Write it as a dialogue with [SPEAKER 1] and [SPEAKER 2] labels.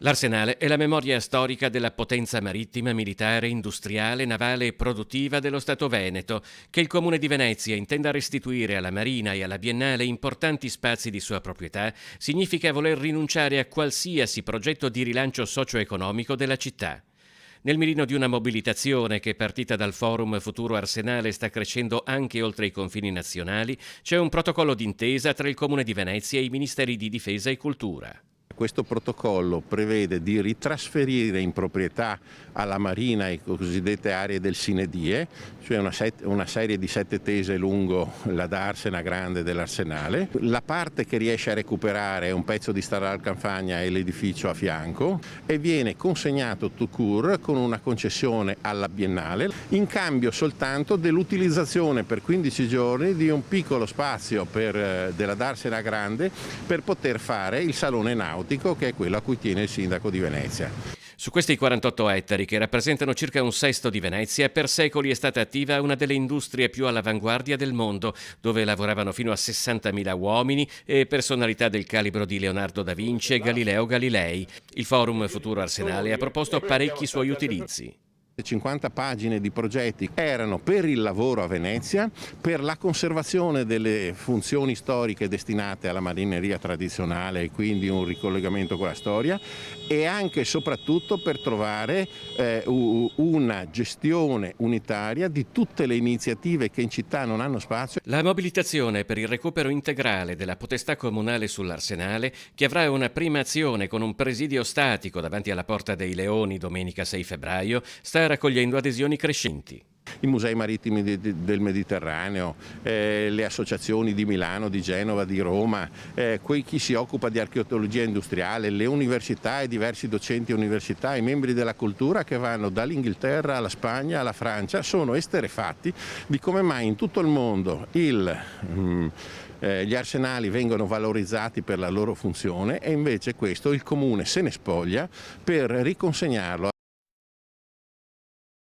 [SPEAKER 1] L'Arsenale è la memoria storica della potenza marittima, militare, industriale, navale e produttiva dello Stato Veneto, che il Comune di Venezia intenda restituire alla Marina e alla Biennale importanti spazi di sua proprietà, significa voler rinunciare a qualsiasi progetto di rilancio socio-economico della città. Nel mirino di una mobilitazione che, partita dal Forum Futuro Arsenale, sta crescendo anche oltre i confini nazionali, c'è un protocollo d'intesa tra il Comune di Venezia e i Ministeri di Difesa e Cultura.
[SPEAKER 2] Questo protocollo prevede di ritrasferire in proprietà alla Marina le cosiddette aree del Sine Die, cioè una serie di 7 tese lungo la darsena grande dell'Arsenale. La parte che riesce a recuperare è un pezzo di strada al Campagna e l'edificio a fianco e viene consegnato tout court con una concessione alla Biennale in cambio soltanto dell'utilizzazione per 15 giorni di un piccolo spazio della darsena grande per poter fare il salone nautico, che è quello a cui tiene il sindaco di Venezia.
[SPEAKER 1] Su questi 48 ettari, che rappresentano circa un sesto di Venezia, per secoli è stata attiva una delle industrie più all'avanguardia del mondo, dove lavoravano fino a 60.000 uomini e personalità del calibro di Leonardo da Vinci e Galileo Galilei. Il Forum Futuro Arsenale ha proposto parecchi suoi utilizzi.
[SPEAKER 2] 50 pagine di progetti erano per il lavoro a Venezia, per la conservazione delle funzioni storiche destinate alla marineria tradizionale e quindi un ricollegamento con la storia, e anche e soprattutto per trovare una gestione unitaria di tutte le iniziative che in città non hanno spazio.
[SPEAKER 1] La mobilitazione per il recupero integrale della potestà comunale sull'Arsenale, che avrà una prima azione con un presidio statico davanti alla Porta dei Leoni domenica 6 febbraio, sta raccogliendo adesioni crescenti.
[SPEAKER 2] I musei marittimi del Mediterraneo, le associazioni di Milano, di Genova, di Roma, chi si occupa di archeologia industriale, le università e diversi docenti università, i membri della cultura che vanno dall'Inghilterra alla Spagna alla Francia, sono esterrefatti di come mai in tutto il mondo gli arsenali vengono valorizzati per la loro funzione e invece questo il Comune se ne spoglia per riconsegnarlo